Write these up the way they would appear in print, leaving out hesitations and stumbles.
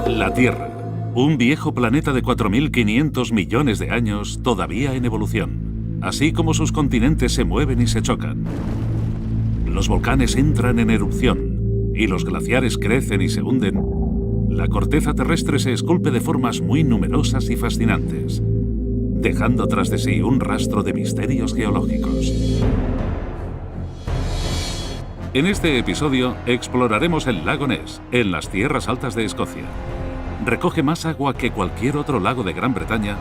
La Tierra, un viejo planeta de 4.500 millones de años todavía en evolución, así como sus continentes se mueven y se chocan. Los volcanes entran en erupción y los glaciares crecen y se hunden. La corteza terrestre se esculpe de formas muy numerosas y fascinantes, dejando tras de sí un rastro de misterios geológicos. En este episodio exploraremos el lago Ness, en las tierras altas de Escocia. Recoge más agua que cualquier otro lago de Gran Bretaña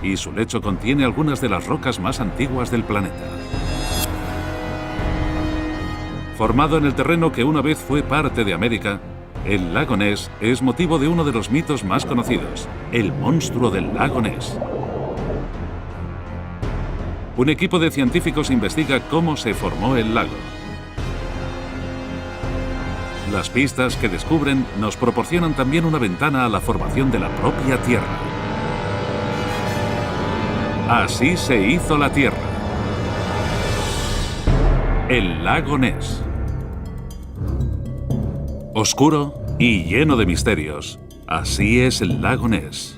y su lecho contiene algunas de las rocas más antiguas del planeta. Formado en el terreno que una vez fue parte de América, el lago Ness es motivo de uno de los mitos más conocidos, el monstruo del lago Ness. Un equipo de científicos investiga cómo se formó el lago. Las pistas que descubren nos proporcionan también una ventana a la formación de la propia Tierra. Así se hizo la Tierra. El lago Ness. Oscuro y lleno de misterios, así es el lago Ness,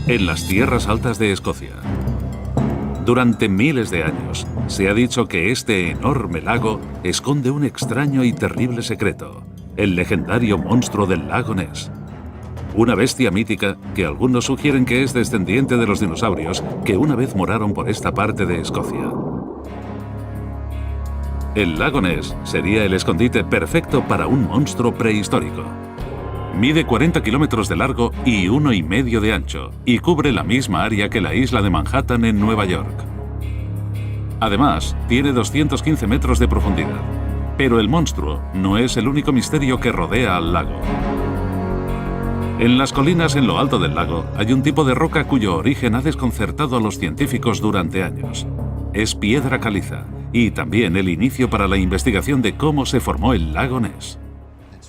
en las tierras altas de Escocia. Durante miles de años, se ha dicho que este enorme lago esconde un extraño y terrible secreto, el legendario monstruo del lago Ness. Una bestia mítica que algunos sugieren que es descendiente de los dinosaurios que una vez moraron por esta parte de Escocia. El lago Ness sería el escondite perfecto para un monstruo prehistórico. Mide 40 kilómetros de largo y 1,5 de ancho, y cubre la misma área que la isla de Manhattan en Nueva York. Además, tiene 215 metros de profundidad. Pero el monstruo no es el único misterio que rodea al lago. En las colinas en lo alto del lago hay un tipo de roca cuyo origen ha desconcertado a los científicos durante años. Es piedra caliza, y también el inicio para la investigación de cómo se formó el lago Ness.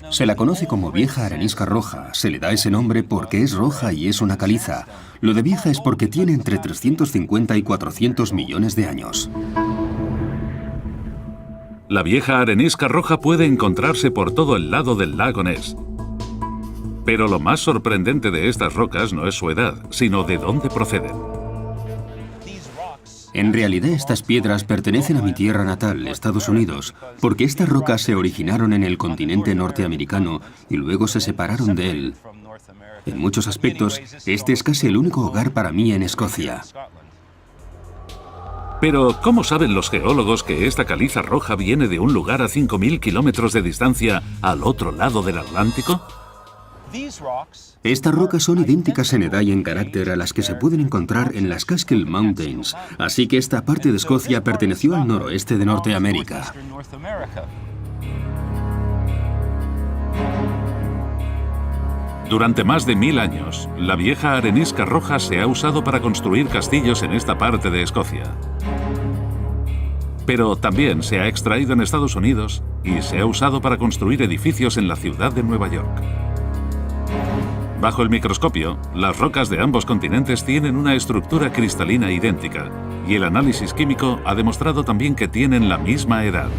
Se la conoce como vieja arenisca roja. Se le da ese nombre porque es roja y es una caliza. Lo de vieja es porque tiene entre 350 y 400 millones de años. La vieja arenisca roja puede encontrarse por todo el lado del lago Ness. Pero lo más sorprendente de estas rocas no es su edad, sino de dónde proceden. En realidad estas piedras pertenecen a mi tierra natal, Estados Unidos, porque estas rocas se originaron en el continente norteamericano y luego se separaron de él. En muchos aspectos, este es casi el único hogar para mí en Escocia. Pero, ¿cómo saben los geólogos que esta caliza roja viene de un lugar a 5.000 kilómetros de distancia al otro lado del Atlántico? Estas rocas son idénticas en edad y en carácter a las que se pueden encontrar en las Catskill Mountains, así que esta parte de Escocia perteneció al noroeste de Norteamérica. Durante más de 1000 años, la vieja arenisca roja se ha usado para construir castillos en esta parte de Escocia. Pero también se ha extraído en Estados Unidos y se ha usado para construir edificios en la ciudad de Nueva York. Bajo el microscopio, las rocas de ambos continentes tienen una estructura cristalina idéntica, y el análisis químico ha demostrado también que tienen la misma edad.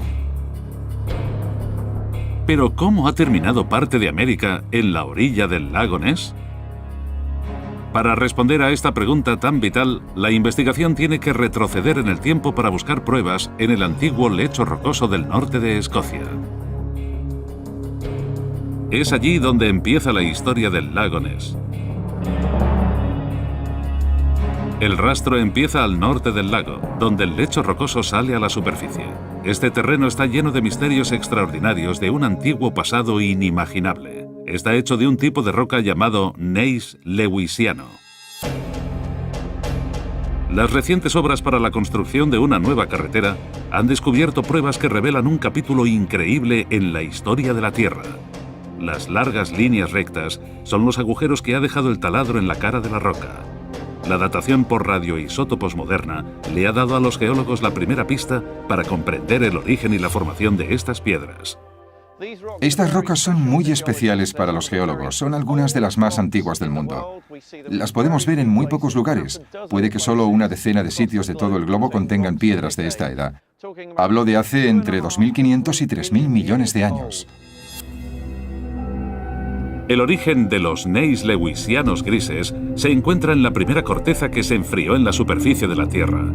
Pero, ¿cómo ha terminado parte de América en la orilla del lago Ness? Para responder a esta pregunta tan vital, la investigación tiene que retroceder en el tiempo para buscar pruebas en el antiguo lecho rocoso del norte de Escocia. Es allí donde empieza la historia del lago Ness. El rastro empieza al norte del lago, donde el lecho rocoso sale a la superficie. Este terreno está lleno de misterios extraordinarios de un antiguo pasado inimaginable. Está hecho de un tipo de roca llamado gneiss lewisiano. Las recientes obras para la construcción de una nueva carretera han descubierto pruebas que revelan un capítulo increíble en la historia de la Tierra. Las largas líneas rectas son los agujeros que ha dejado el taladro en la cara de la roca. La datación por radioisótopos moderna le ha dado a los geólogos la primera pista para comprender el origen y la formación de estas piedras. Estas rocas son muy especiales para los geólogos. Son algunas de las más antiguas del mundo. Las podemos ver en muy pocos lugares. Puede que solo una decena de sitios de todo el globo contengan piedras de esta edad. Hablo de hace entre 2.500 y 3.000 millones de años. El origen de los gneiss lewisianos grises se encuentra en la primera corteza que se enfrió en la superficie de la Tierra.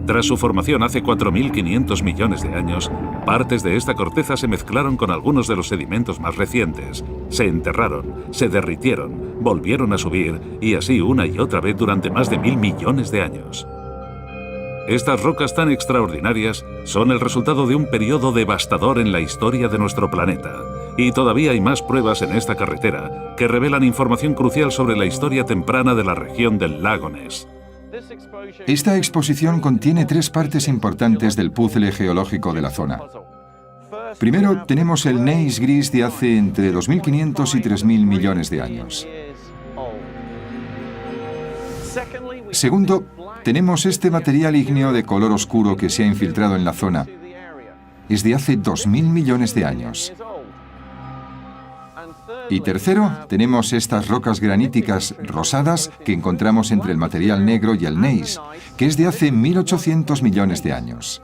Tras su formación hace 4.500 millones de años, partes de esta corteza se mezclaron con algunos de los sedimentos más recientes, se enterraron, se derritieron, volvieron a subir y así una y otra vez durante más de 1.000 millones de años. Estas rocas tan extraordinarias son el resultado de un periodo devastador en la historia de nuestro planeta. Y todavía hay más pruebas en esta carretera que revelan información crucial sobre la historia temprana de la región del lago Ness. Esta exposición contiene 3 partes importantes del puzzle geológico de la zona. Primero, tenemos el gneiss gris de hace entre 2.500 y 3.000 millones de años. Segundo, tenemos este material ígneo de color oscuro que se ha infiltrado en la zona. Es de hace 2.000 millones de años. Y tercero, tenemos estas rocas graníticas rosadas que encontramos entre el material negro y el gneiss, que es de hace 1.800 millones de años.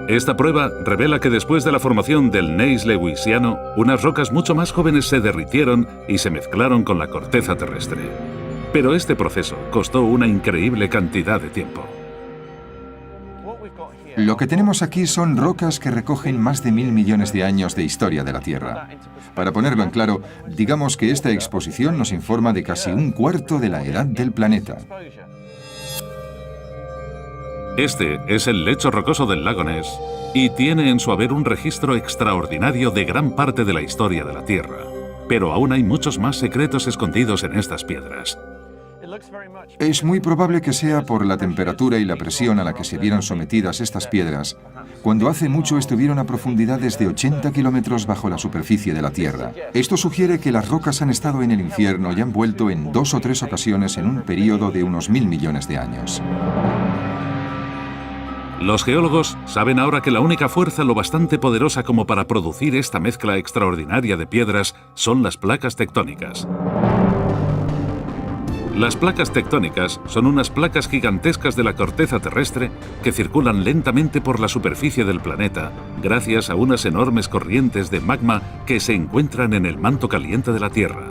Esta prueba revela que después de la formación del gneiss lewisiano, unas rocas mucho más jóvenes se derritieron y se mezclaron con la corteza terrestre. Pero este proceso costó una increíble cantidad de tiempo. Lo que tenemos aquí son rocas que recogen más de 1.000 millones de años de historia de la Tierra. Para ponerlo en claro, digamos que esta exposición nos informa de casi un cuarto de la edad del planeta. Este es el lecho rocoso del lago Ness y tiene en su haber un registro extraordinario de gran parte de la historia de la Tierra. Pero aún hay muchos más secretos escondidos en estas piedras. Es muy probable que sea por la temperatura y la presión a la que se vieron sometidas estas piedras, cuando hace mucho estuvieron a profundidades de 80 kilómetros bajo la superficie de la Tierra. Esto sugiere que las rocas han estado en el infierno y han vuelto en 2 o 3 ocasiones en un periodo de unos 1.000 millones de años. Los geólogos saben ahora que la única fuerza lo bastante poderosa como para producir esta mezcla extraordinaria de piedras son las placas tectónicas. Las placas tectónicas son unas placas gigantescas de la corteza terrestre que circulan lentamente por la superficie del planeta gracias a unas enormes corrientes de magma que se encuentran en el manto caliente de la Tierra.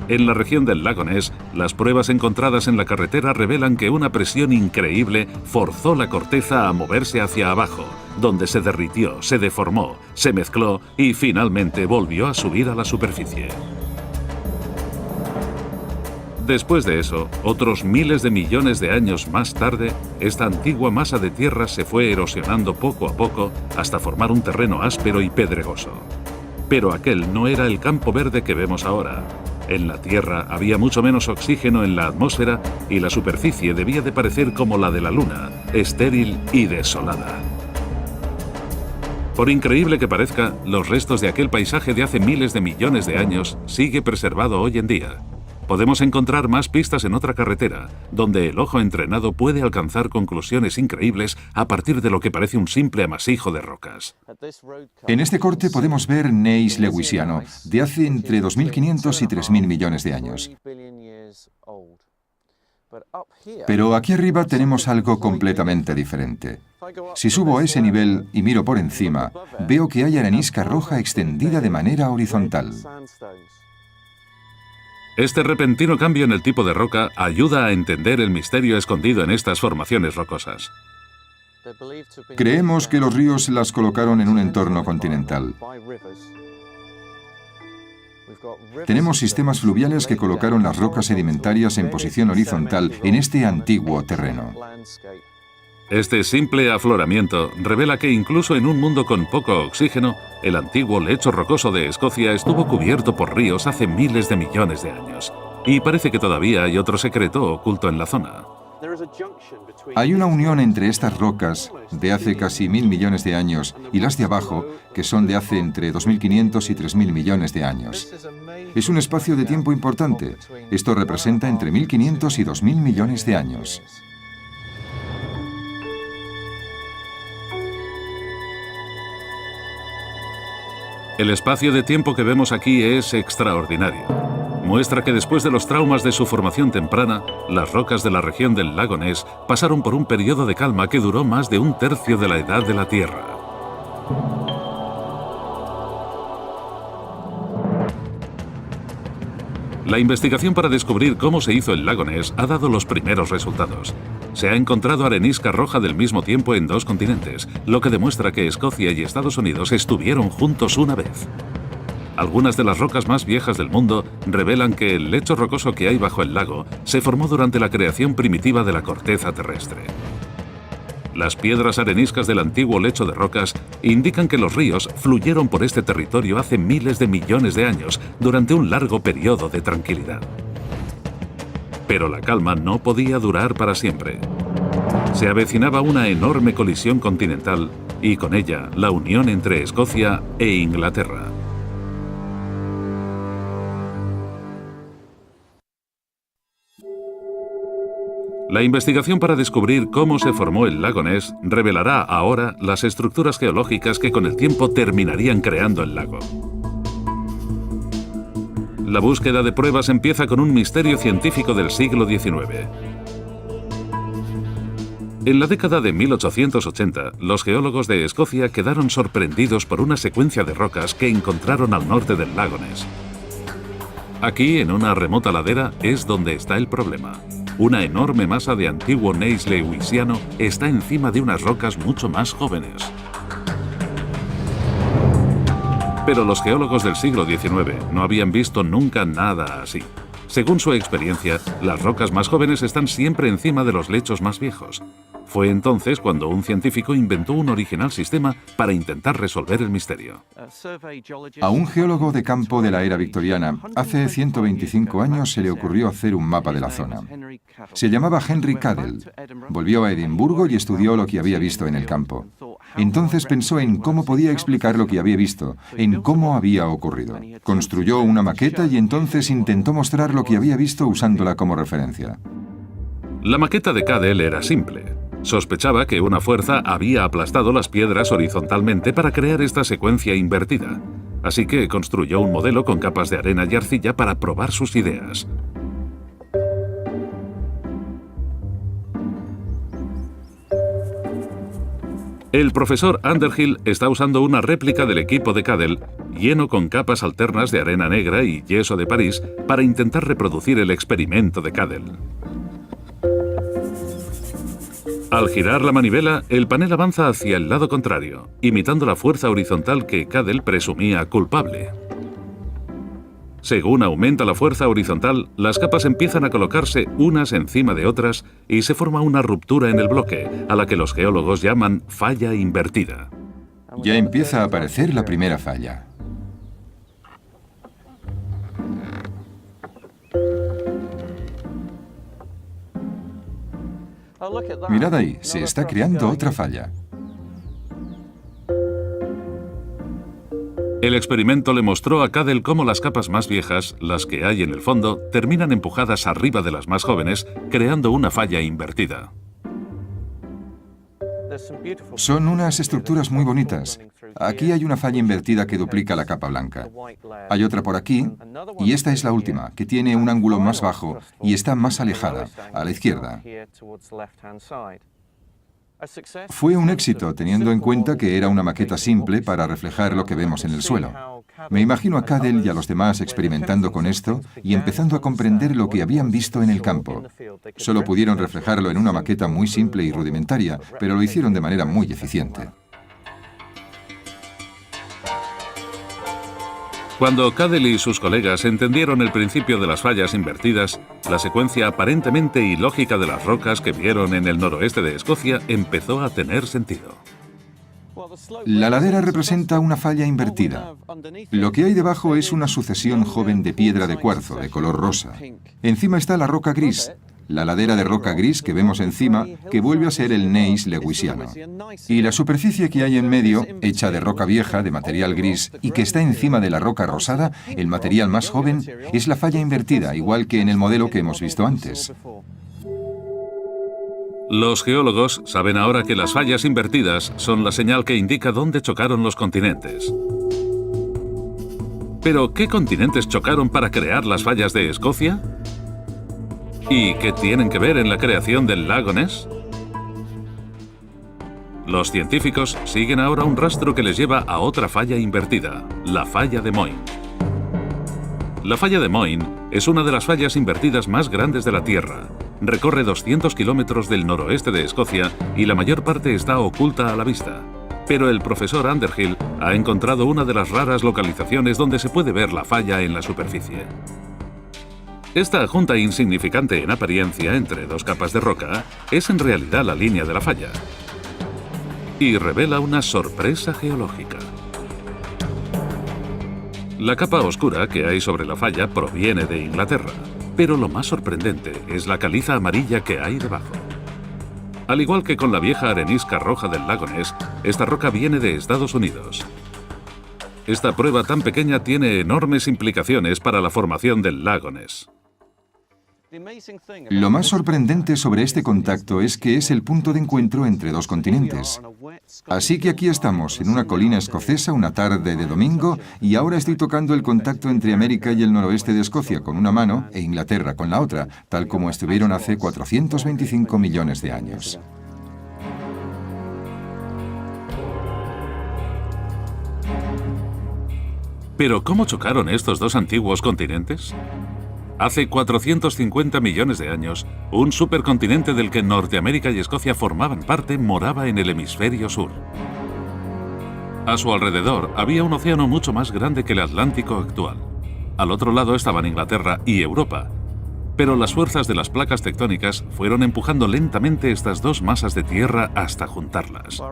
En la región del lago Ness, las pruebas encontradas en la carretera revelan que una presión increíble forzó la corteza a moverse hacia abajo, donde se derritió, se deformó, se mezcló y finalmente volvió a subir a la superficie. Después de eso, otros miles de millones de años más tarde, esta antigua masa de tierra se fue erosionando poco a poco hasta formar un terreno áspero y pedregoso. Pero aquel no era el campo verde que vemos ahora. En la Tierra había mucho menos oxígeno en la atmósfera y la superficie debía de parecer como la de la Luna, estéril y desolada. Por increíble que parezca, los restos de aquel paisaje de hace miles de millones de años sigue preservado hoy en día. Podemos encontrar más pistas en otra carretera, donde el ojo entrenado puede alcanzar conclusiones increíbles a partir de lo que parece un simple amasijo de rocas. En este corte podemos ver gneiss lewisiano, de hace entre 2.500 y 3.000 millones de años. Pero aquí arriba tenemos algo completamente diferente. Si subo a ese nivel y miro por encima, veo que hay arenisca roja extendida de manera horizontal. Este repentino cambio en el tipo de roca ayuda a entender el misterio escondido en estas formaciones rocosas. Creemos que los ríos las colocaron en un entorno continental. Tenemos sistemas fluviales que colocaron las rocas sedimentarias en posición horizontal en este antiguo terreno. Este simple afloramiento revela que incluso en un mundo con poco oxígeno, el antiguo lecho rocoso de Escocia estuvo cubierto por ríos hace miles de millones de años. Y parece que todavía hay otro secreto oculto en la zona. Hay una unión entre estas rocas de hace casi 1.000 millones de años y las de abajo, que son de hace entre 2.500 y 3.000 millones de años. Es un espacio de tiempo importante. Esto representa entre 1.500 y 2.000 millones de años. El espacio de tiempo que vemos aquí es extraordinario. Muestra que después de los traumas de su formación temprana, las rocas de la región del lago Ness pasaron por un periodo de calma que duró más de un tercio de la edad de la Tierra. La investigación para descubrir cómo se hizo el lago Ness ha dado los primeros resultados. Se ha encontrado arenisca roja del mismo tiempo en 2 continentes, lo que demuestra que Escocia y Estados Unidos estuvieron juntos una vez. Algunas de las rocas más viejas del mundo revelan que el lecho rocoso que hay bajo el lago se formó durante la creación primitiva de la corteza terrestre. Las piedras areniscas del antiguo lecho de rocas indican que los ríos fluyeron por este territorio hace miles de millones de años durante un largo periodo de tranquilidad. Pero la calma no podía durar para siempre. Se avecinaba una enorme colisión continental y con ella la unión entre Escocia e Inglaterra. La investigación para descubrir cómo se formó el lago Ness revelará ahora las estructuras geológicas que con el tiempo terminarían creando el lago. La búsqueda de pruebas empieza con un misterio científico del siglo XIX. En la década de 1880, los geólogos de Escocia quedaron sorprendidos por una secuencia de rocas que encontraron al norte del lago Ness. Aquí, en una remota ladera, es donde está el problema. Una enorme masa de antiguo gneiss lewisiano está encima de unas rocas mucho más jóvenes. Pero los geólogos del siglo XIX no habían visto nunca nada así. Según su experiencia, las rocas más jóvenes están siempre encima de los lechos más viejos. Fue entonces cuando un científico inventó un original sistema para intentar resolver el misterio. A un geólogo de campo de la era victoriana, hace 125 años se le ocurrió hacer un mapa de la zona. Se llamaba Henry Cadell. Volvió a Edimburgo y estudió lo que había visto en el campo. Entonces pensó en cómo podía explicar lo que había visto, en cómo había ocurrido. Construyó una maqueta y entonces intentó mostrar lo que había visto usándola como referencia. La maqueta de Cadell era simple. Sospechaba que una fuerza había aplastado las piedras horizontalmente para crear esta secuencia invertida. Así que construyó un modelo con capas de arena y arcilla para probar sus ideas. El profesor Underhill está usando una réplica del equipo de Cadell, lleno con capas alternas de arena negra y yeso de París, para intentar reproducir el experimento de Cadell. Al girar la manivela, el panel avanza hacia el lado contrario, imitando la fuerza horizontal que Cadell presumía culpable. Según aumenta la fuerza horizontal, las capas empiezan a colocarse unas encima de otras y se forma una ruptura en el bloque, a la que los geólogos llaman falla invertida. Ya empieza a aparecer la primera falla. Mirad ahí, se está creando otra falla. El experimento le mostró a Cadell cómo las capas más viejas, las que hay en el fondo, terminan empujadas arriba de las más jóvenes, creando una falla invertida. Son unas estructuras muy bonitas. Aquí hay una falla invertida que duplica la capa blanca. Hay otra por aquí, y esta es la última, que tiene un ángulo más bajo y está más alejada, a la izquierda. Fue un éxito, teniendo en cuenta que era una maqueta simple para reflejar lo que vemos en el suelo. Me imagino a Cadell y a los demás experimentando con esto y empezando a comprender lo que habían visto en el campo. Solo pudieron reflejarlo en una maqueta muy simple y rudimentaria, pero lo hicieron de manera muy eficiente. Cuando Cadell y sus colegas entendieron el principio de las fallas invertidas, la secuencia aparentemente ilógica de las rocas que vieron en el noroeste de Escocia empezó a tener sentido. La ladera representa una falla invertida. Lo que hay debajo es una sucesión joven de piedra de cuarzo de color rosa. Encima está la roca gris, la ladera de roca gris que vemos encima, que vuelve a ser el gneiss lewisiano. Y la superficie que hay en medio, hecha de roca vieja, de material gris, y que está encima de la roca rosada, el material más joven, es la falla invertida, igual que en el modelo que hemos visto antes. Los geólogos saben ahora que las fallas invertidas son la señal que indica dónde chocaron los continentes. ¿Pero qué continentes chocaron para crear las fallas de Escocia? ¿Y qué tienen que ver en la creación del lago Ness? Los científicos siguen ahora un rastro que les lleva a otra falla invertida, la falla de Moyne. La falla de Moyne es una de las fallas invertidas más grandes de la Tierra. Recorre 200 kilómetros del noroeste de Escocia y la mayor parte está oculta a la vista. Pero el profesor Underhill ha encontrado una de las raras localizaciones donde se puede ver la falla en la superficie. Esta junta insignificante en apariencia entre dos capas de roca es en realidad la línea de la falla y revela una sorpresa geológica. La capa oscura que hay sobre la falla proviene de Inglaterra, pero lo más sorprendente es la caliza amarilla que hay debajo. Al igual que con la vieja arenisca roja del lago Ness, esta roca viene de Estados Unidos. Esta prueba tan pequeña tiene enormes implicaciones para la formación del lago Ness. Lo más sorprendente sobre este contacto es que es el punto de encuentro entre dos continentes. Así que aquí estamos, en una colina escocesa, una tarde de domingo, y ahora estoy tocando el contacto entre América y el noroeste de Escocia con una mano e Inglaterra con la otra, tal como estuvieron hace 425 millones de años. ¿Pero cómo chocaron estos dos antiguos continentes? Hace 450 millones de años, un supercontinente del que Norteamérica y Escocia formaban parte moraba en el hemisferio sur. A su alrededor había un océano mucho más grande que el Atlántico actual. Al otro lado estaban Inglaterra y Europa. Pero las fuerzas de las placas tectónicas fueron empujando lentamente estas dos masas de tierra hasta juntarlas.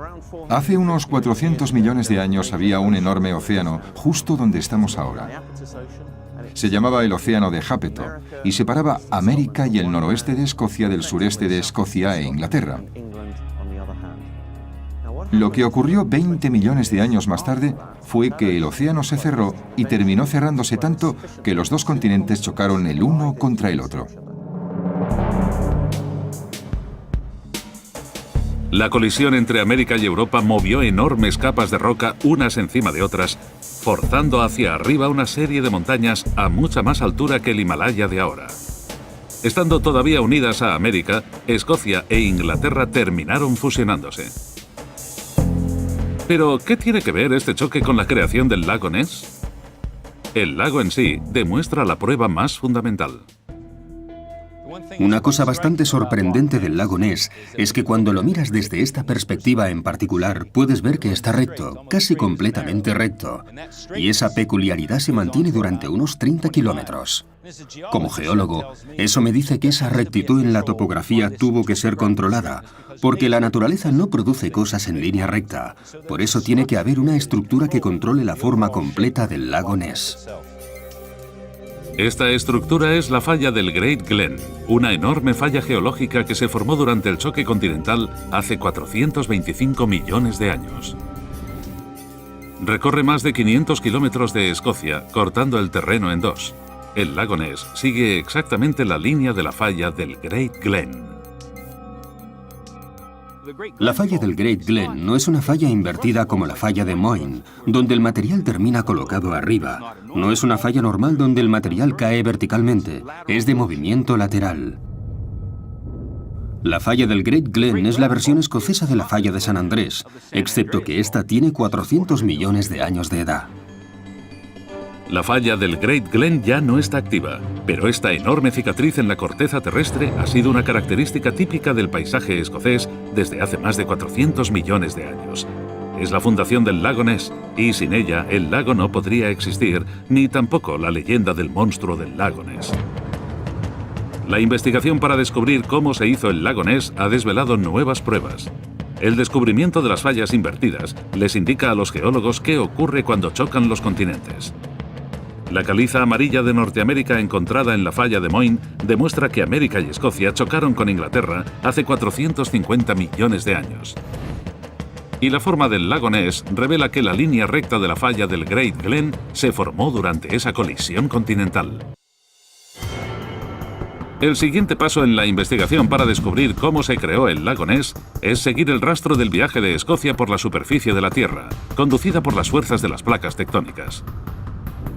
Hace unos 400 millones de años había un enorme océano justo donde estamos ahora. Se llamaba el Océano de Jápeto y separaba América y el noroeste de Escocia del sureste de Escocia e Inglaterra. Lo que ocurrió 20 millones de años más tarde fue que el océano se cerró y terminó cerrándose tanto que los dos continentes chocaron el uno contra el otro. La colisión entre América y Europa movió enormes capas de roca unas encima de otras, forzando hacia arriba una serie de montañas a mucha más altura que el Himalaya de ahora. Estando todavía unidas a América, Escocia e Inglaterra terminaron fusionándose. Pero, ¿qué tiene que ver este choque con la creación del lago Ness? El lago en sí demuestra la prueba más fundamental. Una cosa bastante sorprendente del lago Ness es que cuando lo miras desde esta perspectiva en particular, puedes ver que está recto, casi completamente recto. Y esa peculiaridad se mantiene durante unos 30 kilómetros. Como geólogo, eso me dice que esa rectitud en la topografía tuvo que ser controlada, porque la naturaleza no produce cosas en línea recta. Por eso tiene que haber una estructura que controle la forma completa del lago Ness. Esta estructura es la falla del Great Glen, una enorme falla geológica que se formó durante el choque continental hace 425 millones de años. Recorre más de 500 kilómetros de Escocia, cortando el terreno en dos. El lago Ness sigue exactamente la línea de la falla del Great Glen. La falla del Great Glen no es una falla invertida como la falla de Moyne, donde el material termina colocado arriba. No es una falla normal donde el material cae verticalmente, es de movimiento lateral. La falla del Great Glen es la versión escocesa de la falla de San Andrés, excepto que esta tiene 400 millones de años de edad. La falla del Great Glen ya no está activa, pero esta enorme cicatriz en la corteza terrestre ha sido una característica típica del paisaje escocés desde hace más de 400 millones de años. Es la fundación del lago Ness, y sin ella el lago no podría existir, ni tampoco la leyenda del monstruo del lago Ness. La investigación para descubrir cómo se hizo el lago Ness ha desvelado nuevas pruebas. El descubrimiento de las fallas invertidas les indica a los geólogos qué ocurre cuando chocan los continentes. La caliza amarilla de Norteamérica encontrada en la falla de Moyne demuestra que América y Escocia chocaron con Inglaterra hace 450 millones de años. Y la forma del lago Ness revela que la línea recta de la falla del Great Glen se formó durante esa colisión continental. El siguiente paso en la investigación para descubrir cómo se creó el lago Ness es seguir el rastro del viaje de Escocia por la superficie de la Tierra, conducida por las fuerzas de las placas tectónicas.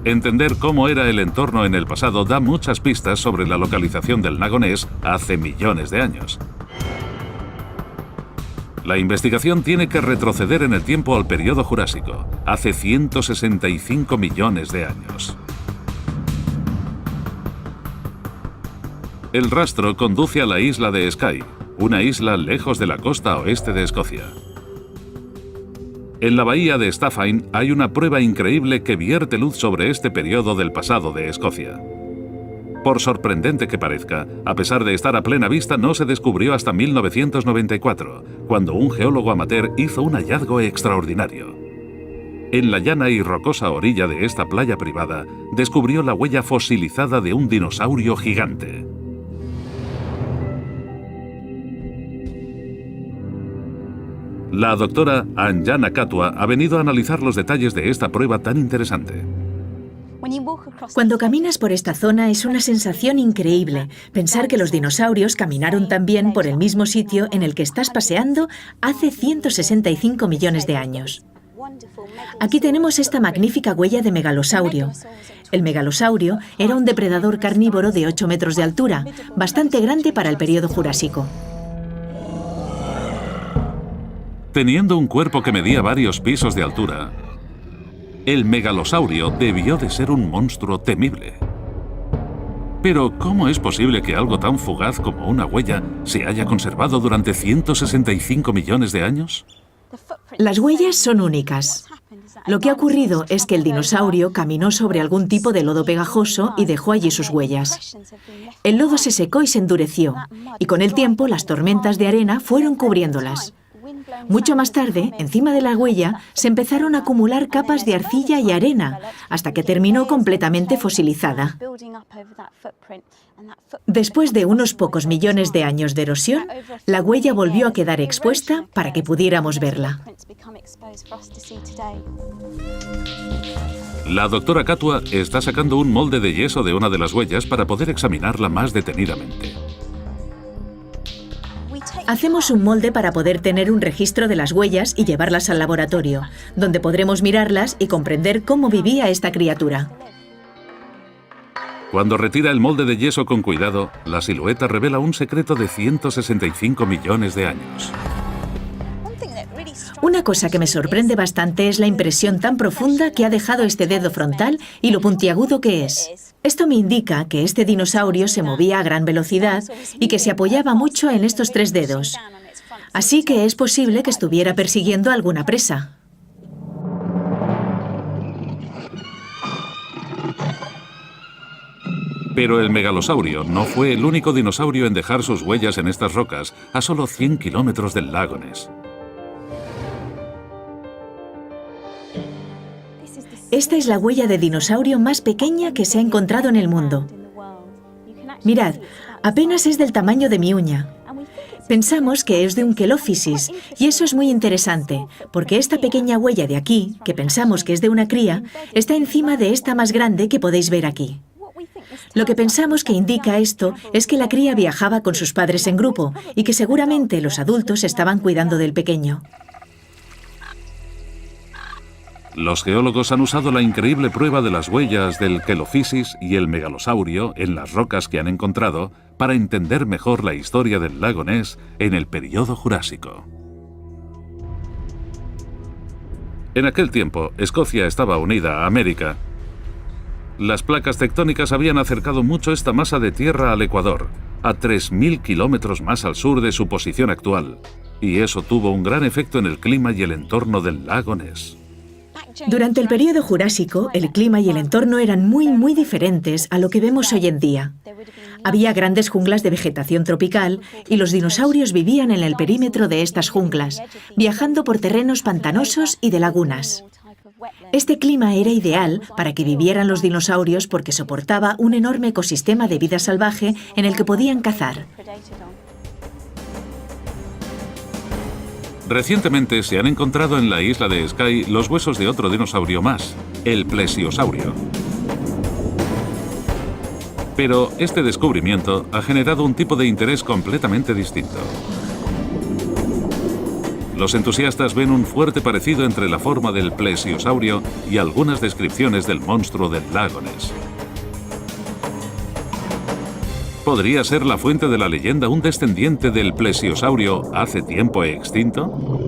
Entender cómo era el entorno en el pasado da muchas pistas sobre la localización del lago Ness hace millones de años. La investigación tiene que retroceder en el tiempo al periodo Jurásico, hace 165 millones de años. El rastro conduce a la isla de Skye, una isla lejos de la costa oeste de Escocia. En la bahía de Staffine hay una prueba increíble que vierte luz sobre este periodo del pasado de Escocia. Por sorprendente que parezca, a pesar de estar a plena vista, no se descubrió hasta 1994, cuando un geólogo amateur hizo un hallazgo extraordinario. En la llana y rocosa orilla de esta playa privada, descubrió la huella fosilizada de un dinosaurio gigante. La doctora Anjana Katua ha venido a analizar los detalles de esta prueba tan interesante. Cuando caminas por esta zona es una sensación increíble pensar que los dinosaurios caminaron también por el mismo sitio en el que estás paseando hace 165 millones de años. Aquí tenemos esta magnífica huella de megalosaurio. El megalosaurio era un depredador carnívoro de 8 metros de altura, bastante grande para el periodo Jurásico. Teniendo un cuerpo que medía varios pisos de altura, el megalosaurio debió de ser un monstruo temible. Pero, ¿cómo es posible que algo tan fugaz como una huella se haya conservado durante 165 millones de años? Las huellas son únicas. Lo que ha ocurrido es que el dinosaurio caminó sobre algún tipo de lodo pegajoso y dejó allí sus huellas. El lodo se secó y se endureció, y con el tiempo las tormentas de arena fueron cubriéndolas. Mucho más tarde, encima de la huella, se empezaron a acumular capas de arcilla y arena, hasta que terminó completamente fosilizada. Después de unos pocos millones de años de erosión, la huella volvió a quedar expuesta para que pudiéramos verla. La doctora Katua está sacando un molde de yeso de una de las huellas para poder examinarla más detenidamente. Hacemos un molde para poder tener un registro de las huellas y llevarlas al laboratorio, donde podremos mirarlas y comprender cómo vivía esta criatura. Cuando retira el molde de yeso con cuidado, la silueta revela un secreto de 165 millones de años. Una cosa que me sorprende bastante es la impresión tan profunda que ha dejado este dedo frontal y lo puntiagudo que es. Esto me indica que este dinosaurio se movía a gran velocidad y que se apoyaba mucho en estos 3 dedos. Así que es posible que estuviera persiguiendo alguna presa. Pero el megalosaurio no fue el único dinosaurio en dejar sus huellas en estas rocas a solo 100 kilómetros del lago Ness. Esta es la huella de dinosaurio más pequeña que se ha encontrado en el mundo. Mirad, apenas es del tamaño de mi uña. Pensamos que es de un quelophysis, y eso es muy interesante, porque esta pequeña huella de aquí, que pensamos que es de una cría, está encima de esta más grande que podéis ver aquí. Lo que pensamos que indica esto es que la cría viajaba con sus padres en grupo y que seguramente los adultos estaban cuidando del pequeño. Los geólogos han usado la increíble prueba de las huellas del quelophysis y el megalosaurio en las rocas que han encontrado para entender mejor la historia del lago Ness en el periodo Jurásico. En aquel tiempo, Escocia estaba unida a América. Las placas tectónicas habían acercado mucho esta masa de tierra al Ecuador, a 3.000 kilómetros más al sur de su posición actual, y eso tuvo un gran efecto en el clima y el entorno del lago Ness. Durante el periodo Jurásico, el clima y el entorno eran muy diferentes a lo que vemos hoy en día. Había grandes junglas de vegetación tropical y los dinosaurios vivían en el perímetro de estas junglas, viajando por terrenos pantanosos y de lagunas. Este clima era ideal para que vivieran los dinosaurios porque soportaba un enorme ecosistema de vida salvaje en el que podían cazar. Recientemente se han encontrado en la isla de Skye los huesos de otro dinosaurio más, el plesiosaurio. Pero este descubrimiento ha generado un tipo de interés completamente distinto. Los entusiastas ven un fuerte parecido entre la forma del plesiosaurio y algunas descripciones del monstruo del lago Ness. ¿Podría ser la fuente de la leyenda un descendiente del plesiosaurio hace tiempo extinto?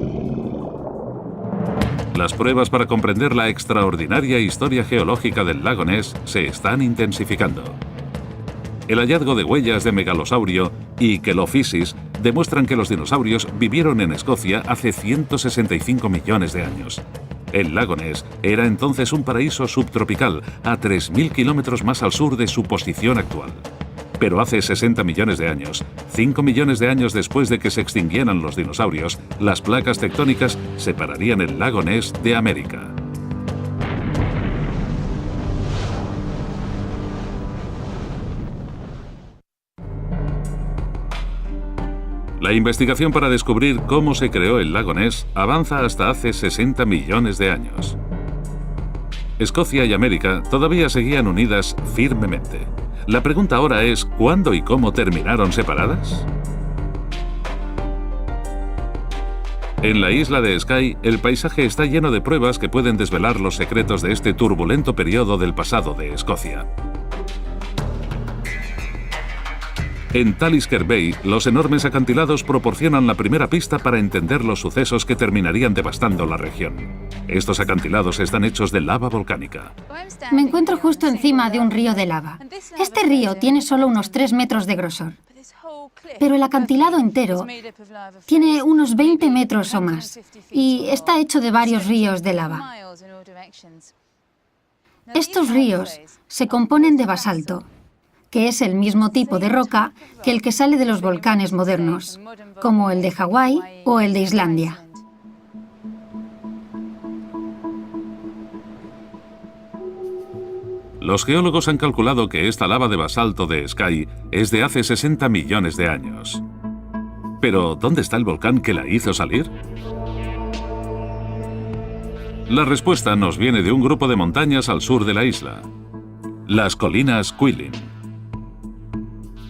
Las pruebas para comprender la extraordinaria historia geológica del lago Ness se están intensificando. El hallazgo de huellas de megalosaurio y quelophysis demuestran que los dinosaurios vivieron en Escocia hace 165 millones de años. El lago Ness era entonces un paraíso subtropical a 3.000 kilómetros más al sur de su posición actual. Pero hace 60 millones de años, 5 millones de años después de que se extinguieran los dinosaurios, las placas tectónicas separarían el lago Ness de América. La investigación para descubrir cómo se creó el lago Ness avanza hasta hace 60 millones de años. Escocia y América todavía seguían unidas firmemente. La pregunta ahora es, ¿cuándo y cómo terminaron separadas? En la isla de Skye, el paisaje está lleno de pruebas que pueden desvelar los secretos de este turbulento periodo del pasado de Escocia. En Talisker Bay, los enormes acantilados proporcionan la primera pista para entender los sucesos que terminarían devastando la región. Estos acantilados están hechos de lava volcánica. Me encuentro justo encima de un río de lava. Este río tiene solo unos 3 metros de grosor, pero el acantilado entero tiene unos 20 metros o más y está hecho de varios ríos de lava. Estos ríos se componen de basalto, que es el mismo tipo de roca que el que sale de los volcanes modernos, como el de Hawái o el de Islandia. Los geólogos han calculado que esta lava de basalto de Skye es de hace 60 millones de años. Pero, ¿dónde está el volcán que la hizo salir? La respuesta nos viene de un grupo de montañas al sur de la isla, las colinas Cuillin.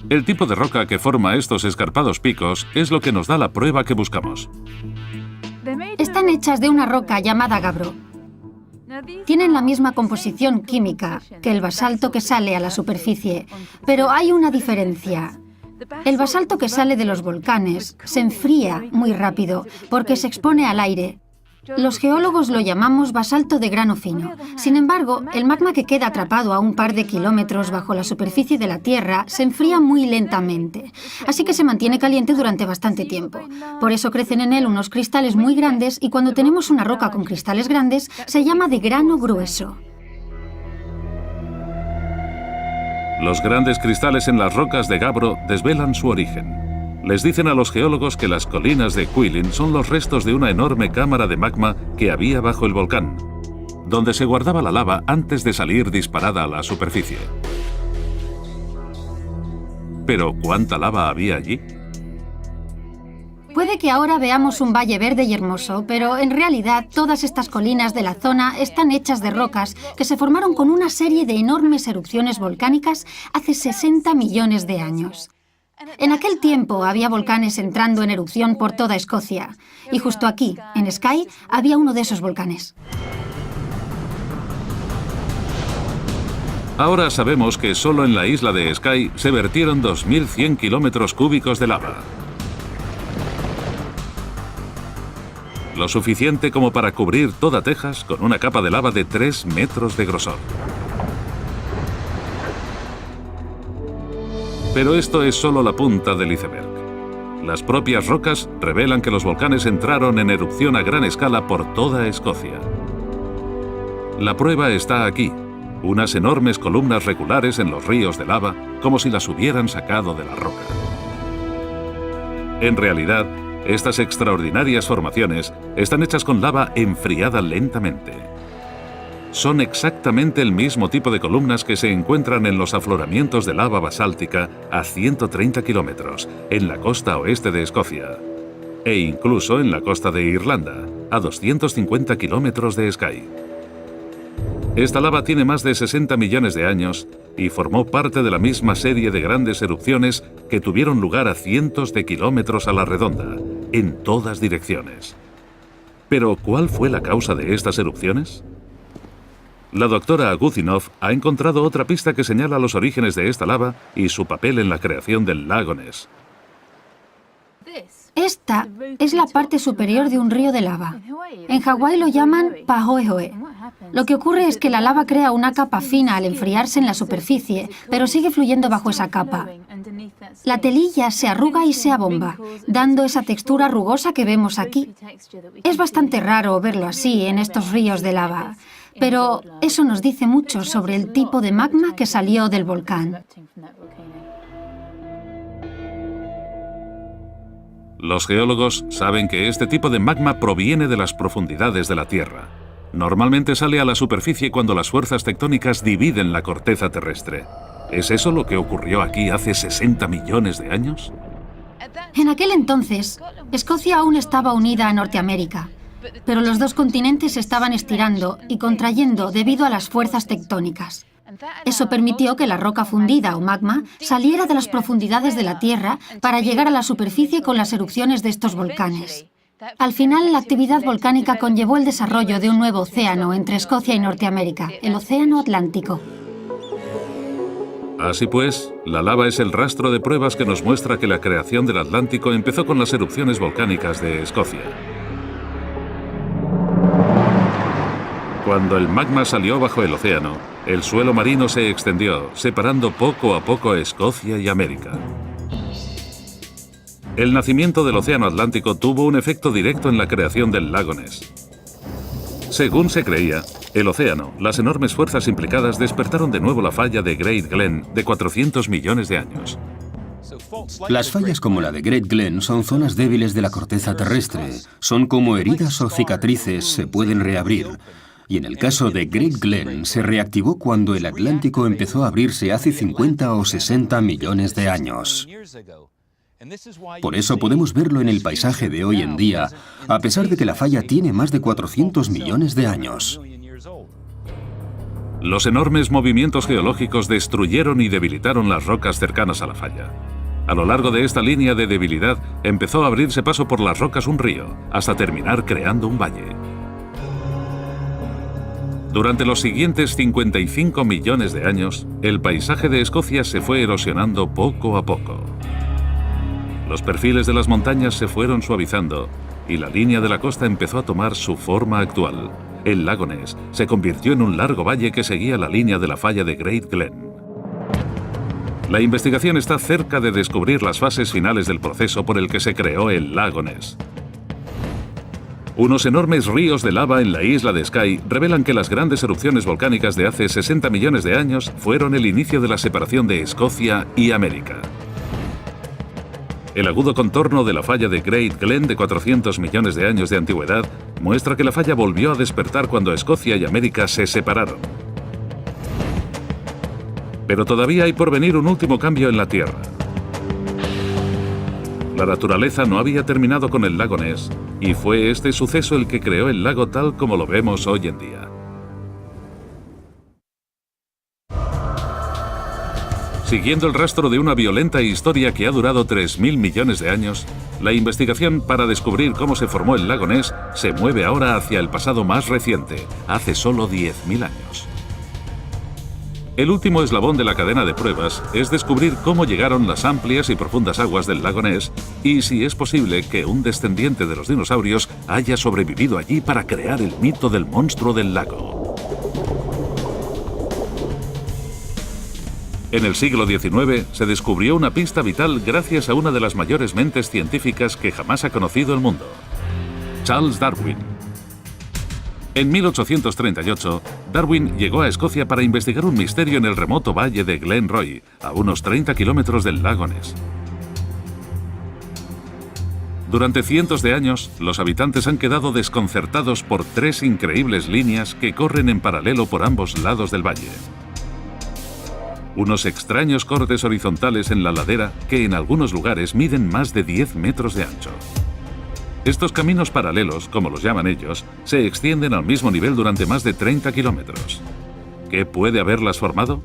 El tipo de roca que forma estos escarpados picos es lo que nos da la prueba que buscamos. Están hechas de una roca llamada gabbro. Tienen la misma composición química que el basalto que sale a la superficie, pero hay una diferencia. El basalto que sale de los volcanes se enfría muy rápido porque se expone al aire. Los geólogos lo llamamos basalto de grano fino. Sin embargo, el magma que queda atrapado a un par de kilómetros bajo la superficie de la Tierra se enfría muy lentamente, así que se mantiene caliente durante bastante tiempo. Por eso crecen en él unos cristales muy grandes y cuando tenemos una roca con cristales grandes, se llama de grano grueso. Los grandes cristales en las rocas de gabbro desvelan su origen. Les dicen a los geólogos que las colinas de Cuillin son los restos de una enorme cámara de magma que había bajo el volcán, donde se guardaba la lava antes de salir disparada a la superficie. ¿Pero cuánta lava había allí? Puede que ahora veamos un valle verde y hermoso, pero en realidad todas estas colinas de la zona están hechas de rocas que se formaron con una serie de enormes erupciones volcánicas hace 60 millones de años. En aquel tiempo había volcanes entrando en erupción por toda Escocia, y justo aquí, en Skye, había uno de esos volcanes. Ahora sabemos que solo en la isla de Skye se vertieron 2.100 kilómetros cúbicos de lava. Lo suficiente como para cubrir toda Texas con una capa de lava de 3 metros de grosor. Pero esto es solo la punta del iceberg. Las propias rocas revelan que los volcanes entraron en erupción a gran escala por toda Escocia. La prueba está aquí, unas enormes columnas regulares en los ríos de lava, como si las hubieran sacado de la roca. En realidad, estas extraordinarias formaciones están hechas con lava enfriada lentamente. Son exactamente el mismo tipo de columnas que se encuentran en los afloramientos de lava basáltica a 130 kilómetros, en la costa oeste de Escocia, e incluso en la costa de Irlanda, a 250 kilómetros de Skye. Esta lava tiene más de 60 millones de años y formó parte de la misma serie de grandes erupciones que tuvieron lugar a cientos de kilómetros a la redonda, en todas direcciones. Pero, ¿cuál fue la causa de estas erupciones? La doctora Aguzhinov ha encontrado otra pista que señala los orígenes de esta lava y su papel en la creación del lago Ness. Esta es la parte superior de un río de lava. En Hawái lo llaman Pahoehoe. Lo que ocurre es que la lava crea una capa fina al enfriarse en la superficie, pero sigue fluyendo bajo esa capa. La telilla se arruga y se abomba, dando esa textura rugosa que vemos aquí. Es bastante raro verlo así en estos ríos de lava, pero eso nos dice mucho sobre el tipo de magma que salió del volcán. Los geólogos saben que este tipo de magma proviene de las profundidades de la Tierra. Normalmente sale a la superficie cuando las fuerzas tectónicas dividen la corteza terrestre. ¿Es eso lo que ocurrió aquí hace 60 millones de años? En aquel entonces, Escocia aún estaba unida a Norteamérica, pero los dos continentes se estaban estirando y contrayendo debido a las fuerzas tectónicas. Eso permitió que la roca fundida o magma saliera de las profundidades de la Tierra para llegar a la superficie con las erupciones de estos volcanes. Al final, la actividad volcánica conllevó el desarrollo de un nuevo océano entre Escocia y Norteamérica, el Océano Atlántico. Así pues, la lava es el rastro de pruebas que nos muestra que la creación del Atlántico empezó con las erupciones volcánicas de Escocia. Cuando el magma salió bajo el océano, el suelo marino se extendió, separando poco a poco Escocia y América. El nacimiento del Océano Atlántico tuvo un efecto directo en la creación del lago Ness. Según se creía, el océano, las enormes fuerzas implicadas despertaron de nuevo la falla de Great Glen de 400 millones de años. Las fallas como la de Great Glen son zonas débiles de la corteza terrestre. Son como heridas o cicatrices, se pueden reabrir. Y en el caso de Great Glen se reactivó cuando el Atlántico empezó a abrirse hace 50 o 60 millones de años. Por eso podemos verlo en el paisaje de hoy en día, a pesar de que la falla tiene más de 400 millones de años. Los enormes movimientos geológicos destruyeron y debilitaron las rocas cercanas a la falla. A lo largo de esta línea de debilidad empezó a abrirse paso por las rocas un río, hasta terminar creando un valle. Durante los siguientes 55 millones de años, el paisaje de Escocia se fue erosionando poco a poco. Los perfiles de las montañas se fueron suavizando y la línea de la costa empezó a tomar su forma actual. El lago Ness se convirtió en un largo valle que seguía la línea de la falla de Great Glen. La investigación está cerca de descubrir las fases finales del proceso por el que se creó el lago Ness. Unos enormes ríos de lava en la isla de Skye revelan que las grandes erupciones volcánicas de hace 60 millones de años fueron el inicio de la separación de Escocia y América. El agudo contorno de la falla de Great Glen de 400 millones de años de antigüedad muestra que la falla volvió a despertar cuando Escocia y América se separaron. Pero todavía hay por venir un último cambio en la Tierra. La naturaleza no había terminado con el lago Ness, y fue este suceso el que creó el lago tal como lo vemos hoy en día. Siguiendo el rastro de una violenta historia que ha durado 3.000 millones de años, la investigación para descubrir cómo se formó el lago Ness se mueve ahora hacia el pasado más reciente, hace solo 10.000 años. El último eslabón de la cadena de pruebas es descubrir cómo llegaron las amplias y profundas aguas del lago Ness y si es posible que un descendiente de los dinosaurios haya sobrevivido allí para crear el mito del monstruo del lago. En el siglo XIX se descubrió una pista vital gracias a una de las mayores mentes científicas que jamás ha conocido el mundo, Charles Darwin. En 1838, Darwin llegó a Escocia para investigar un misterio en el remoto valle de Glenroy, a unos 30 kilómetros del lago Ness. Durante cientos de años, los habitantes han quedado desconcertados por 3 increíbles líneas que corren en paralelo por ambos lados del valle. Unos extraños cortes horizontales en la ladera que en algunos lugares miden más de 10 metros de ancho. Estos caminos paralelos, como los llaman ellos, se extienden al mismo nivel durante más de 30 kilómetros. ¿Qué puede haberlas formado?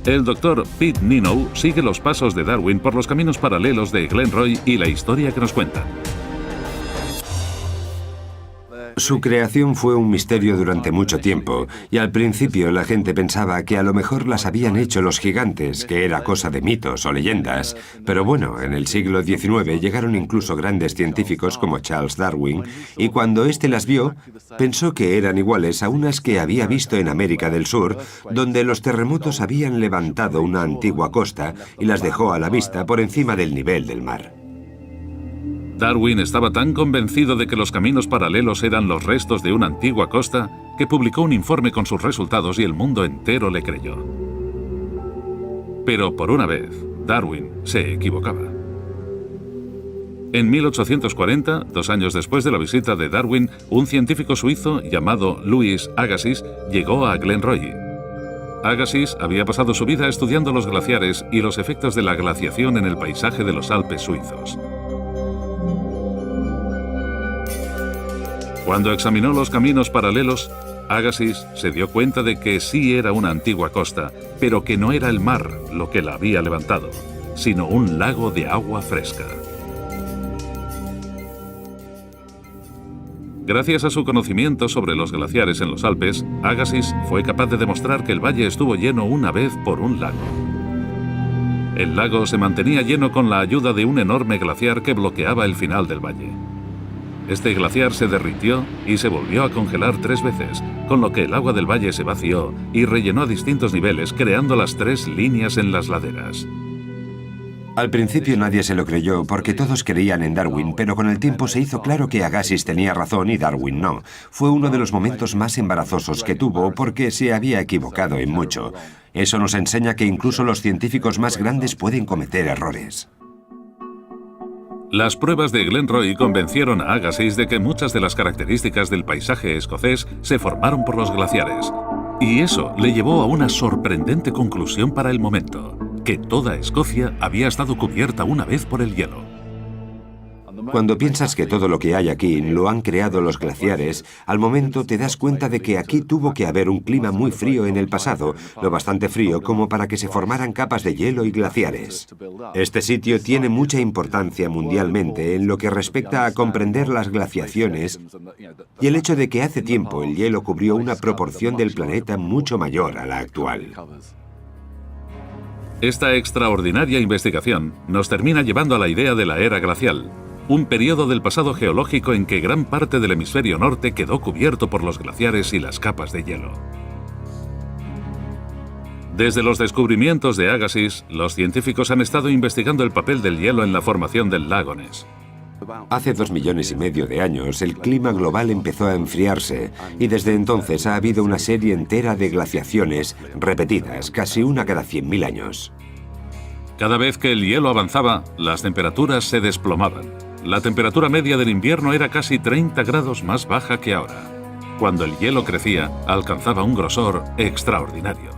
El doctor Pete Ninow sigue los pasos de Darwin por los caminos paralelos de Glenroy y la historia que nos cuentan. Su creación fue un misterio durante mucho tiempo, y al principio la gente pensaba que a lo mejor las habían hecho los gigantes, que era cosa de mitos o leyendas. Pero bueno, en el siglo XIX llegaron incluso grandes científicos como Charles Darwin, y cuando éste las vio, pensó que eran iguales a unas que había visto en América del Sur, donde los terremotos habían levantado una antigua costa y las dejó a la vista por encima del nivel del mar. Darwin estaba tan convencido de que los caminos paralelos eran los restos de una antigua costa que publicó un informe con sus resultados y el mundo entero le creyó. Pero por una vez, Darwin se equivocaba. En 1840, 2 años después de la visita de Darwin, un científico suizo llamado Louis Agassiz llegó a Glenroy. Agassiz había pasado su vida estudiando los glaciares y los efectos de la glaciación en el paisaje de los Alpes suizos. Cuando examinó los caminos paralelos, Agassiz se dio cuenta de que sí era una antigua costa, pero que no era el mar lo que la había levantado, sino un lago de agua fresca. Gracias a su conocimiento sobre los glaciares en los Alpes, Agassiz fue capaz de demostrar que el valle estuvo lleno una vez por un lago. El lago se mantenía lleno con la ayuda de un enorme glaciar que bloqueaba el final del valle. Este glaciar se derritió y se volvió a congelar 3 veces, con lo que el agua del valle se vació y rellenó a distintos niveles, creando las 3 líneas en las laderas. Al principio nadie se lo creyó porque todos creían en Darwin, pero con el tiempo se hizo claro que Agassiz tenía razón y Darwin no. Fue uno de los momentos más embarazosos que tuvo porque se había equivocado en mucho. Eso nos enseña que incluso los científicos más grandes pueden cometer errores. Las pruebas de Glenroy convencieron a Agassiz de que muchas de las características del paisaje escocés se formaron por los glaciares. Y eso le llevó a una sorprendente conclusión para el momento, que toda Escocia había estado cubierta una vez por el hielo. Cuando piensas que todo lo que hay aquí lo han creado los glaciares, al momento te das cuenta de que aquí tuvo que haber un clima muy frío en el pasado, lo bastante frío como para que se formaran capas de hielo y glaciares. Este sitio tiene mucha importancia mundialmente en lo que respecta a comprender las glaciaciones y el hecho de que hace tiempo el hielo cubrió una proporción del planeta mucho mayor a la actual. Esta extraordinaria investigación nos termina llevando a la idea de la era glacial, un periodo del pasado geológico en que gran parte del hemisferio norte quedó cubierto por los glaciares y las capas de hielo. Desde los descubrimientos de Agassiz, los científicos han estado investigando el papel del hielo en la formación del lago Ness. Hace 2,5 millones de años, el clima global empezó a enfriarse y desde entonces ha habido una serie entera de glaciaciones repetidas, casi una cada 100.000 años. Cada vez que el hielo avanzaba, las temperaturas se desplomaban. La temperatura media del invierno era casi 30 grados más baja que ahora. Cuando el hielo crecía, alcanzaba un grosor extraordinario.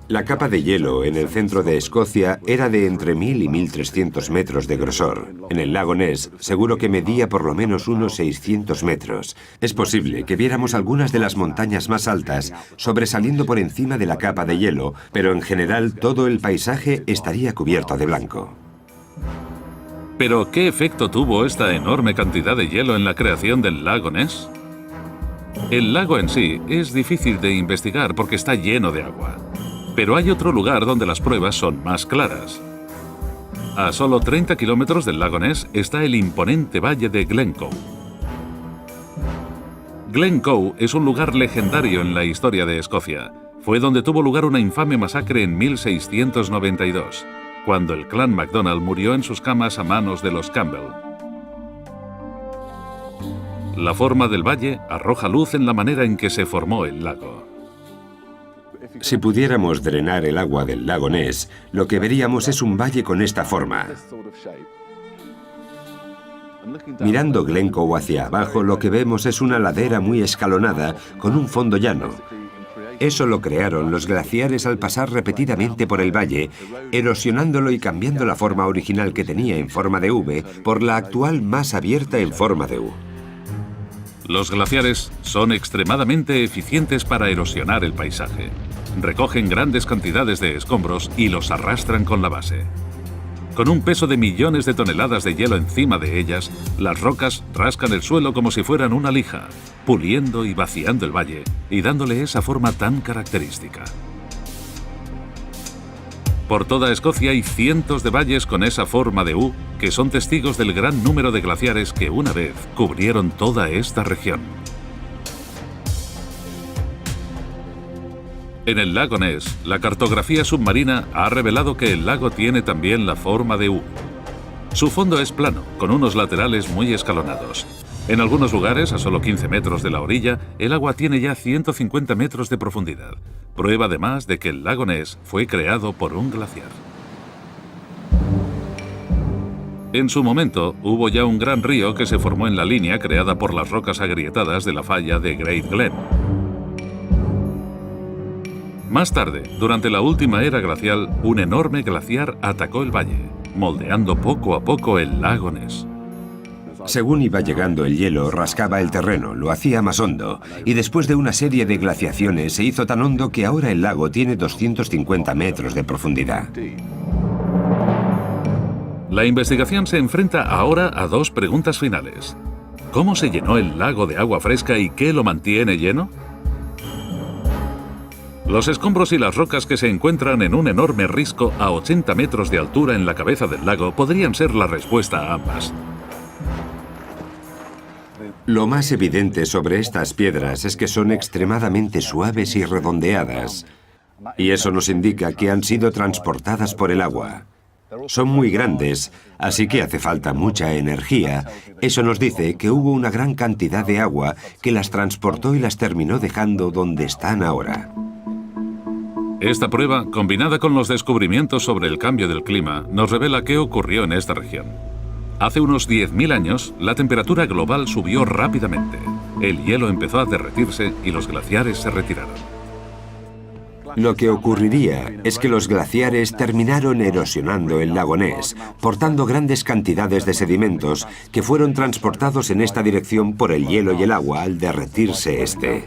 La capa de hielo en el centro de Escocia era de entre 1.000 y 1.300 metros de grosor. En el lago Ness seguro que medía por lo menos unos 600 metros. Es posible que viéramos algunas de las montañas más altas sobresaliendo por encima de la capa de hielo, pero en general todo el paisaje estaría cubierto de blanco. ¿Pero qué efecto tuvo esta enorme cantidad de hielo en la creación del lago Ness? El lago en sí es difícil de investigar porque está lleno de agua. Pero hay otro lugar donde las pruebas son más claras. A solo 30 kilómetros del lago Ness está el imponente valle de Glencoe. Glencoe es un lugar legendario en la historia de Escocia. Fue donde tuvo lugar una infame masacre en 1692, cuando el clan MacDonald murió en sus camas a manos de los Campbell. La forma del valle arroja luz en la manera en que se formó el lago. Si pudiéramos drenar el agua del lago Ness, lo que veríamos es un valle con esta forma. Mirando Glencoe hacia abajo, lo que vemos es una ladera muy escalonada con un fondo llano. Eso lo crearon los glaciares al pasar repetidamente por el valle, erosionándolo y cambiando la forma original que tenía en forma de V por la actual más abierta en forma de U. Los glaciares son extremadamente eficientes para erosionar el paisaje. Recogen grandes cantidades de escombros y los arrastran con la base. Con un peso de millones de toneladas de hielo encima de ellas, las rocas rascan el suelo como si fueran una lija, puliendo y vaciando el valle y dándole esa forma tan característica. Por toda Escocia hay cientos de valles con esa forma de U que son testigos del gran número de glaciares que una vez cubrieron toda esta región. En el lago Ness, la cartografía submarina ha revelado que el lago tiene también la forma de U. Su fondo es plano, con unos laterales muy escalonados. En algunos lugares, a solo 15 metros de la orilla, el agua tiene ya 150 metros de profundidad. Prueba además de que el lago Ness fue creado por un glaciar. En su momento, hubo ya un gran río que se formó en la línea creada por las rocas agrietadas de la falla de Great Glen. Más tarde, durante la última era glacial, un enorme glaciar atacó el valle, moldeando poco a poco el lago Ness. Según iba llegando el hielo, rascaba el terreno, lo hacía más hondo, y después de una serie de glaciaciones se hizo tan hondo que ahora el lago tiene 250 metros de profundidad. La investigación se enfrenta ahora a dos preguntas finales. ¿Cómo se llenó el lago de agua fresca y qué lo mantiene lleno? Los escombros y las rocas que se encuentran en un enorme risco a 80 metros de altura en la cabeza del lago podrían ser la respuesta a ambas. Lo más evidente sobre estas piedras es que son extremadamente suaves y redondeadas, y eso nos indica que han sido transportadas por el agua. Son muy grandes, así que hace falta mucha energía. Eso nos dice que hubo una gran cantidad de agua que las transportó y las terminó dejando donde están ahora. Esta prueba, combinada con los descubrimientos sobre el cambio del clima, nos revela qué ocurrió en esta región. Hace unos 10.000 años, la temperatura global subió rápidamente. El hielo empezó a derretirse y los glaciares se retiraron. Lo que ocurriría es que los glaciares terminaron erosionando el lago Ness, portando grandes cantidades de sedimentos que fueron transportados en esta dirección por el hielo y el agua al derretirse este.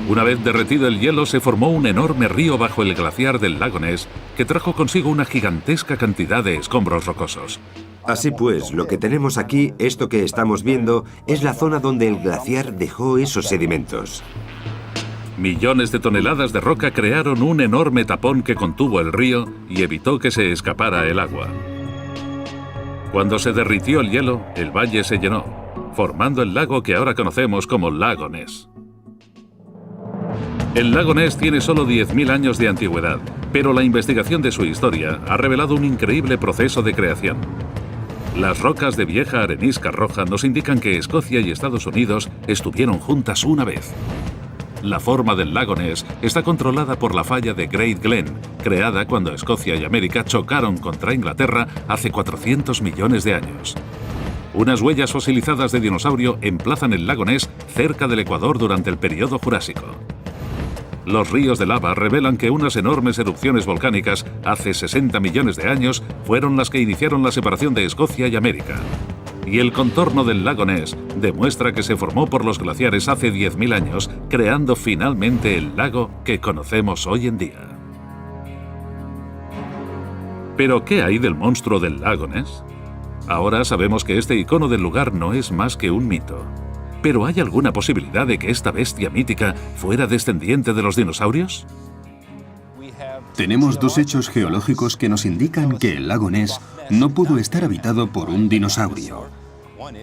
Una vez derretido el hielo, se formó un enorme río bajo el glaciar del lago Ness que trajo consigo una gigantesca cantidad de escombros rocosos. Así pues, lo que tenemos aquí, esto que estamos viendo, es la zona donde el glaciar dejó esos sedimentos. Millones de toneladas de roca crearon un enorme tapón que contuvo el río y evitó que se escapara el agua. Cuando se derritió el hielo, el valle se llenó, formando el lago que ahora conocemos como lago Ness. El lago Ness tiene solo 10.000 años de antigüedad, pero la investigación de su historia ha revelado un increíble proceso de creación. Las rocas de vieja arenisca roja nos indican que Escocia y Estados Unidos estuvieron juntas una vez. La forma del lago Ness está controlada por la falla de Great Glen, creada cuando Escocia y América chocaron contra Inglaterra hace 400 millones de años. Unas huellas fosilizadas de dinosaurio emplazan el lago Ness cerca del Ecuador durante el período Jurásico. Los ríos de lava revelan que unas enormes erupciones volcánicas hace 60 millones de años fueron las que iniciaron la separación de Escocia y América. Y el contorno del lago Ness demuestra que se formó por los glaciares hace 10.000 años, creando finalmente el lago que conocemos hoy en día. ¿Pero qué hay del monstruo del lago Ness? Ahora sabemos que este icono del lugar no es más que un mito. ¿Pero hay alguna posibilidad de que esta bestia mítica fuera descendiente de los dinosaurios? Tenemos dos hechos geológicos que nos indican que el lago Ness no pudo estar habitado por un dinosaurio.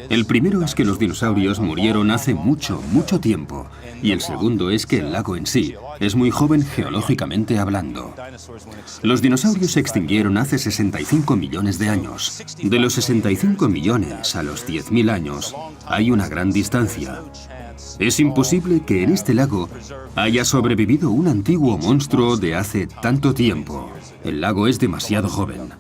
El primero es que los dinosaurios murieron hace mucho, mucho tiempo. Y el segundo es que el lago en sí es muy joven geológicamente hablando. Los dinosaurios se extinguieron hace 65 millones de años. De los 65 millones a los 10.000 años hay una gran distancia. Es imposible que en este lago haya sobrevivido un antiguo monstruo de hace tanto tiempo. El lago es demasiado joven.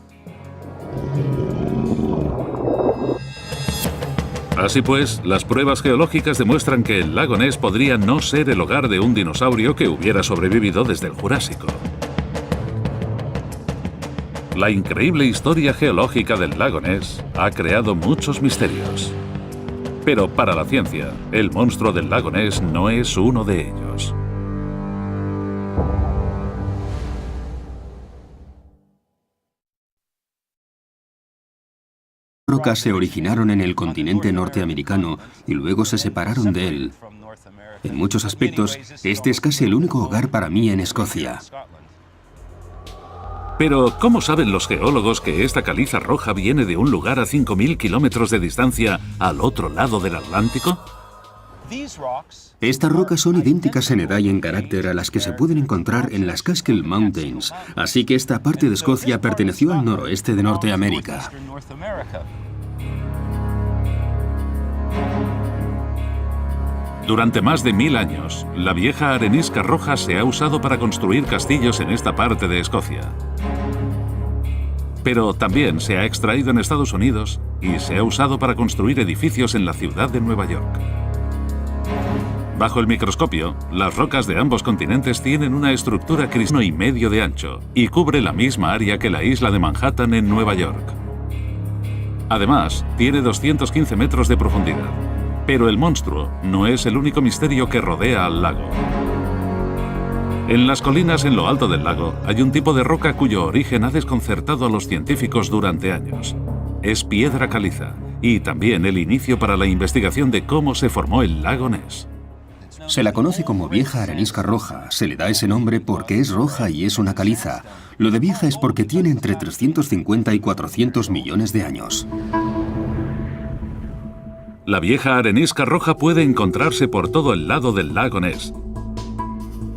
Así pues, las pruebas geológicas demuestran que el lago Ness podría no ser el hogar de un dinosaurio que hubiera sobrevivido desde el Jurásico. La increíble historia geológica del lago Ness ha creado muchos misterios. Pero para la ciencia, el monstruo del lago Ness no es uno de ellos. rocas se originaron en el continente norteamericano y luego se separaron de él. En muchos aspectos, este es casi el único hogar para mí en Escocia. Pero, ¿cómo saben los geólogos que esta caliza roja viene de un lugar a 5.000 kilómetros de distancia al otro lado del Atlántico? Estas rocas son idénticas en edad y en carácter a las que se pueden encontrar en las Catskill Mountains, así que esta parte de Escocia perteneció al noroeste de Norteamérica. Durante más de 1000 años, la vieja arenisca roja se ha usado para construir castillos en esta parte de Escocia. Pero también se ha extraído en Estados Unidos y se ha usado para construir edificios en la ciudad de Nueva York. Bajo el microscopio, las rocas de ambos continentes tienen una estructura cristalina y medio de ancho y cubre la misma área que la isla de Manhattan en Nueva York. Además, tiene 215 metros de profundidad. Pero el monstruo no es el único misterio que rodea al lago. En las colinas en lo alto del lago hay un tipo de roca cuyo origen ha desconcertado a los científicos durante años. Es piedra caliza y también el inicio para la investigación de cómo se formó el lago Ness. Se la conoce como vieja arenisca roja. Se le da ese nombre porque es roja y es una caliza. Lo de vieja es porque tiene entre 350 y 400 millones de años. La vieja arenisca roja puede encontrarse por todo el lado del lago Ness.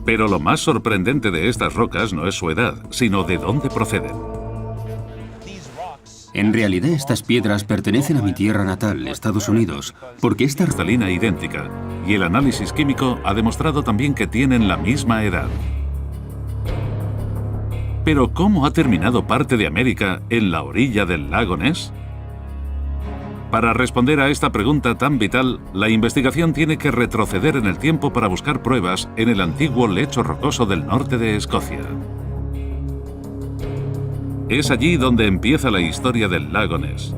Pero lo más sorprendente de estas rocas no es su edad, sino de dónde proceden. En realidad estas piedras pertenecen a mi tierra natal, Estados Unidos, porque esta Cristalina idéntica, y el análisis químico ha demostrado también que tienen la misma edad. Pero ¿cómo ha terminado parte de América en la orilla del lago Ness? Para responder a esta pregunta tan vital, la investigación tiene que retroceder en el tiempo para buscar pruebas en el antiguo lecho rocoso del norte de Escocia. Es allí donde empieza la historia del lago Ness.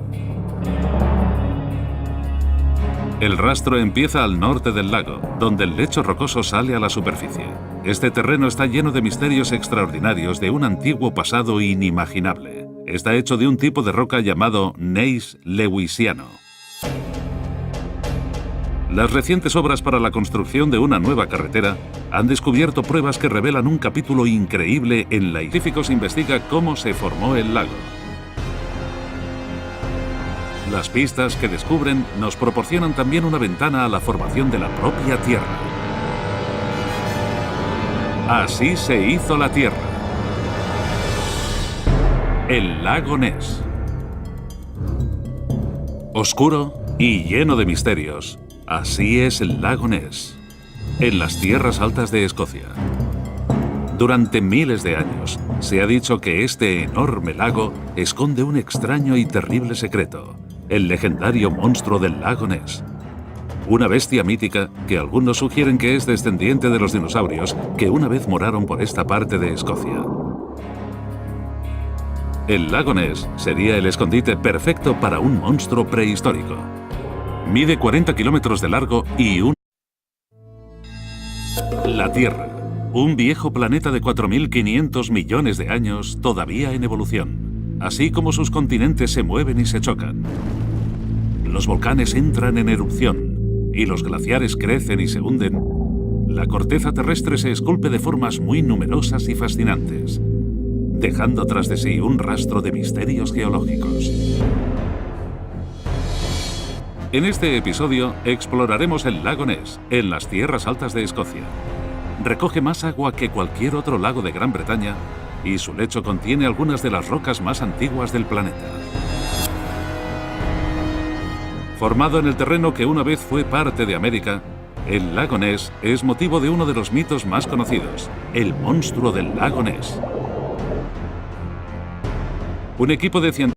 El rastro empieza al norte del lago, donde el lecho rocoso sale a la superficie. Este terreno está lleno de misterios extraordinarios de un antiguo pasado inimaginable. Está hecho de un tipo de roca llamado gneiss lewisiano. Las recientes obras para la construcción de una nueva carretera han descubierto pruebas que revelan un capítulo increíble en la científicos investiga cómo se formó el lago. Las pistas que descubren nos proporcionan también una ventana a la formación de la propia Tierra. Así se hizo la Tierra. El lago Ness. Oscuro y lleno de misterios. Así es el lago Ness, en las tierras altas de Escocia. Durante miles de años, se ha dicho que este enorme lago esconde un extraño y terrible secreto, el legendario monstruo del lago Ness. Una bestia mítica que algunos sugieren que es descendiente de los dinosaurios que una vez moraron por esta parte de Escocia. El lago Ness sería el escondite perfecto para un monstruo prehistórico. Mide 40 kilómetros de largo y La Tierra, un viejo planeta de 4.500 millones de años todavía en evolución, así como sus continentes se mueven y se chocan. Los volcanes entran en erupción y los glaciares crecen y se hunden. La corteza terrestre se esculpe de formas muy numerosas y fascinantes, dejando tras de sí un rastro de misterios geológicos. En este episodio exploraremos el lago Ness, en las tierras altas de Escocia. Recoge más agua que cualquier otro lago de Gran Bretaña y su lecho contiene algunas de las rocas más antiguas del planeta. Formado en el terreno que una vez fue parte de América, el lago Ness es motivo de uno de los mitos más conocidos, el monstruo del lago Ness. Un equipo de científicos